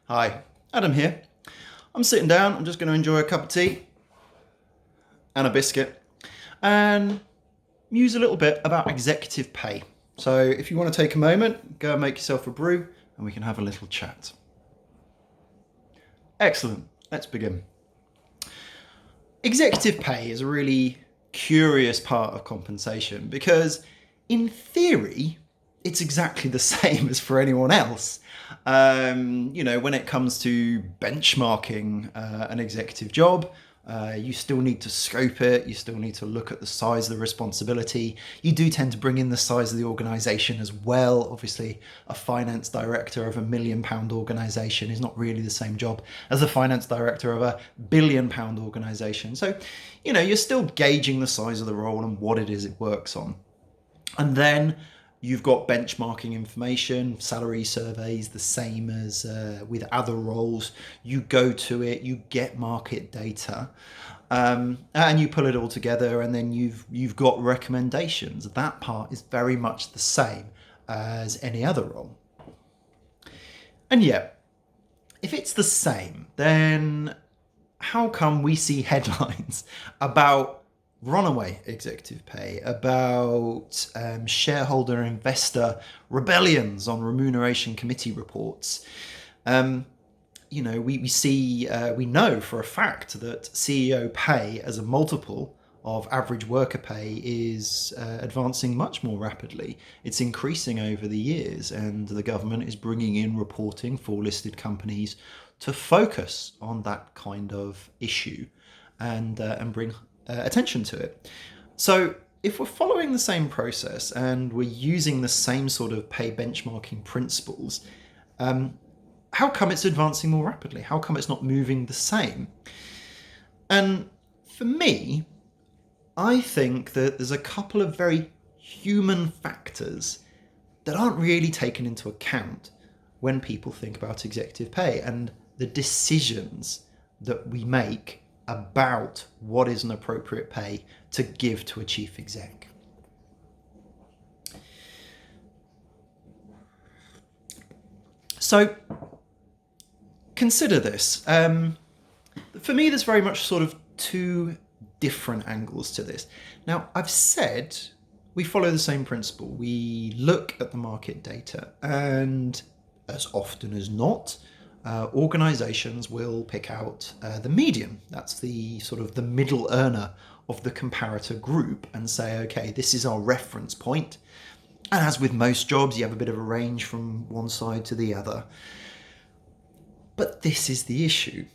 Hi, Adam here. I'm sitting down, I'm just going to enjoy a cup of tea and a biscuit and muse a little bit about executive pay. So if you want to take a moment, go and make yourself a brew and we can have a little chat. Excellent, let's begin. Executive pay is a really curious part of compensation because in theory, it's exactly the same as for anyone else. When it comes to benchmarking an executive job, you still need to scope it. You still need to look at the size of the responsibility. You do tend to bring in the size of the organization as well. Obviously, a finance director of £1 million organization is not really the same job as a finance director of £1 billion organization. So, you're still gauging the size of the role and what it is it works on. And then you've got benchmarking information, salary surveys, the same as with other roles. You go to it, you get market data, and you pull it all together, and then you've got recommendations. That part is very much the same as any other role. And yet, if it's the same, then how come we see headlines about runaway executive pay, about shareholder investor rebellions on remuneration committee reports? We know for a fact that CEO pay as a multiple of average worker pay is advancing much more rapidly. It's increasing over the years, and the government is bringing in reporting for listed companies to focus on that kind of issue and bring attention to it. So if we're following the same process and we're using the same sort of pay benchmarking principles, how come it's advancing more rapidly? How come it's not moving the same? And for me, I think that there's a couple of very human factors that aren't really taken into account when people think about executive pay and the decisions that we make about what is an appropriate pay to give to a chief exec. So consider this. For me, there's very much sort of two different angles to this. Now, I've said we follow the same principle. We look at the market data, and as often as not, organizations will pick out the median. That's the sort of the middle earner of the comparator group and say, okay, this is our reference point. And as with most jobs, you have a bit of a range from one side to the other. But this is the issue.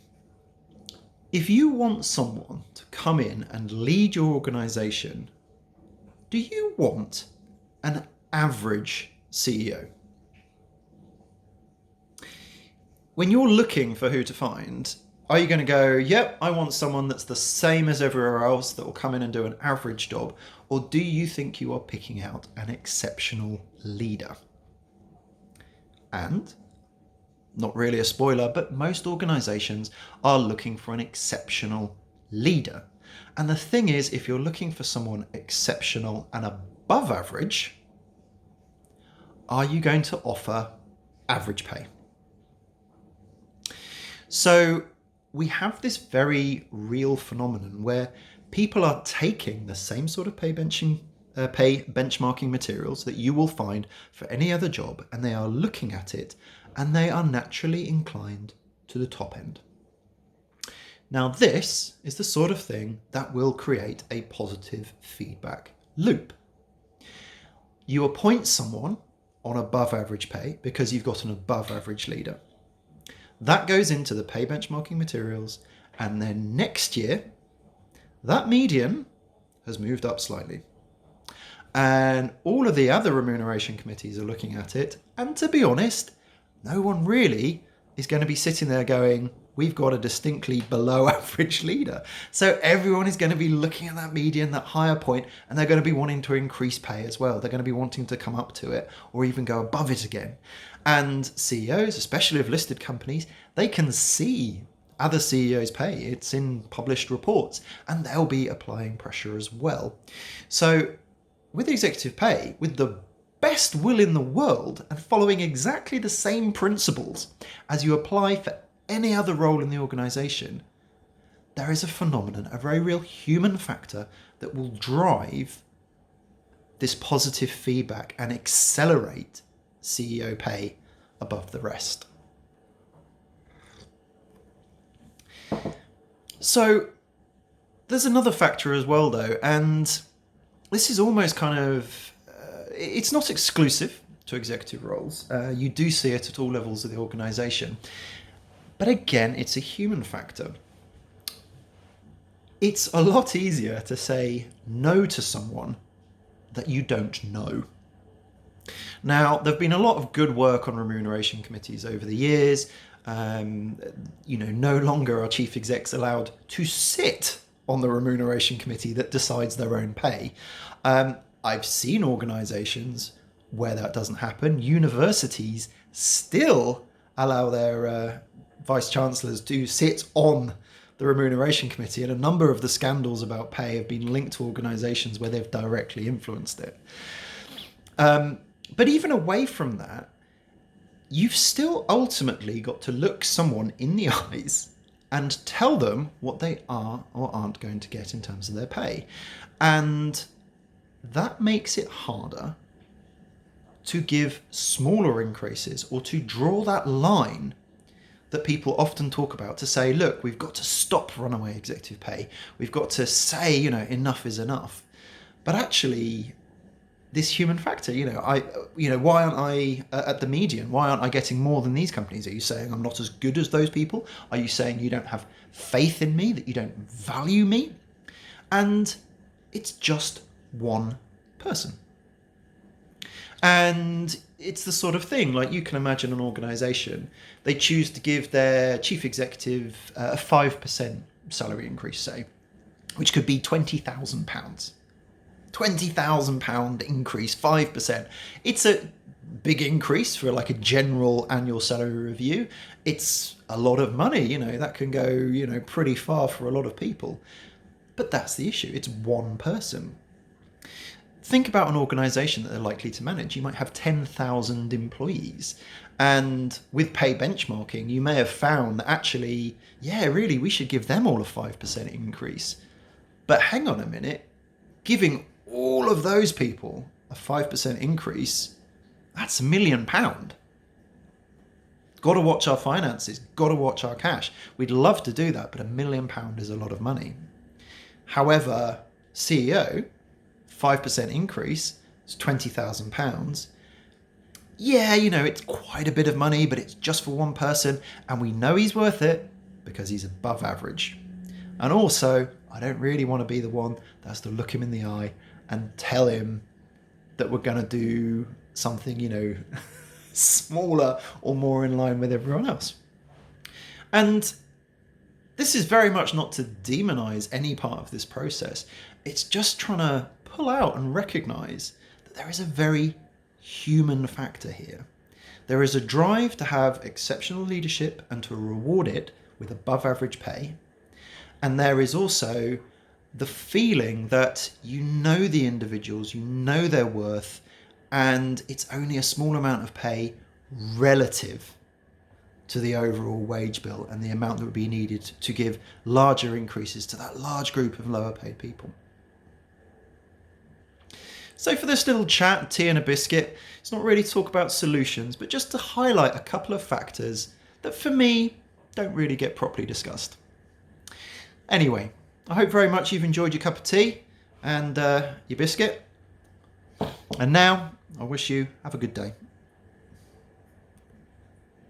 If you want someone to come in and lead your organization, do you want an average CEO? When you're looking for who to find, are you going to go, yep, I want someone that's the same as everywhere else that will come in and do an average job? Or do you think you are picking out an exceptional leader? And, not really a spoiler, but most organizations are looking for an exceptional leader. And the thing is, if you're looking for someone exceptional and above average, are you going to offer average pay? So we have this very real phenomenon where people are taking the same sort of pay benchmarking materials that you will find for any other job, and they are looking at it and they are naturally inclined to the top end. Now, this is the sort of thing that will create a positive feedback loop. You appoint someone on above average pay because you've got an above average leader. That goes into the pay benchmarking materials, and then next year, that median has moved up slightly. And all of the other remuneration committees are looking at it, and to be honest, no one really is going to be sitting there going, we've got a distinctly below average leader. So everyone is going to be looking at that median, that higher point, and they're going to be wanting to increase pay as well. They're going to be wanting to come up to it or even go above it again. And CEOs, especially of listed companies, they can see other CEOs' pay. It's in published reports, and they'll be applying pressure as well. So with executive pay, with the best will in the world and following exactly the same principles as you apply for any other role in the organisation, there is a phenomenon, a very real human factor that will drive this positive feedback and accelerate CEO pay above the rest. So there's another factor as well, though, and this is almost kind of, it's not exclusive to executive roles. You do see it at all levels of the organisation. But again, it's a human factor. It's a lot easier to say no to someone that you don't know. Now, there've been a lot of good work on remuneration committees over the years. No longer are chief execs allowed to sit on the remuneration committee that decides their own pay. I've seen organisations where that doesn't happen. Universities still allow their vice chancellors to sit on the remuneration committee, and a number of the scandals about pay have been linked to organisations where they've directly influenced it. But even away from that, you've still ultimately got to look someone in the eyes and tell them what they are or aren't going to get in terms of their pay. And that makes it harder to give smaller increases or to draw that line that people often talk about to say, look, we've got to stop runaway executive pay. We've got to say, enough is enough. But actually, this human factor, why aren't I at the median? Why aren't I getting more than these companies? Are you saying I'm not as good as those people? Are you saying you don't have faith in me, that you don't value me? And it's just one person. And it's the sort of thing, like you can imagine an organisation, they choose to give their chief executive a 5% salary increase, say, which could be £20,000. £20,000 increase, 5%. It's a big increase for like a general annual salary review. It's a lot of money, that can go, pretty far for a lot of people. But that's the issue. It's one person. Think about an organisation that they're likely to manage. You might have 10,000 employees. And with pay benchmarking, you may have found that actually, really, we should give them all a 5% increase. But hang on a minute, giving all of those people a 5% increase, that's £1 million. Got to watch our finances, got to watch our cash. We'd love to do that, but £1 million is a lot of money. However, CEO, 5% increase, it's £20,000. Yeah, it's quite a bit of money, but it's just for one person, and we know he's worth it because he's above average. And also, I don't really want to be the one that has to look him in the eye and tell him that we're going to do something, smaller or more in line with everyone else. And this is very much not to demonize any part of this process. It's just trying to pull out and recognize that there is a very human factor here. There is a drive to have exceptional leadership and to reward it with above average pay. And there is also the feeling that you know the individuals, you know their worth, and it's only a small amount of pay relative to the overall wage bill and the amount that would be needed to give larger increases to that large group of lower paid people. So for this little chat, tea and a biscuit, it's not really to talk about solutions, but just to highlight a couple of factors that for me don't really get properly discussed. Anyway, I hope very much you've enjoyed your cup of tea and your biscuit. And now I wish you have a good day.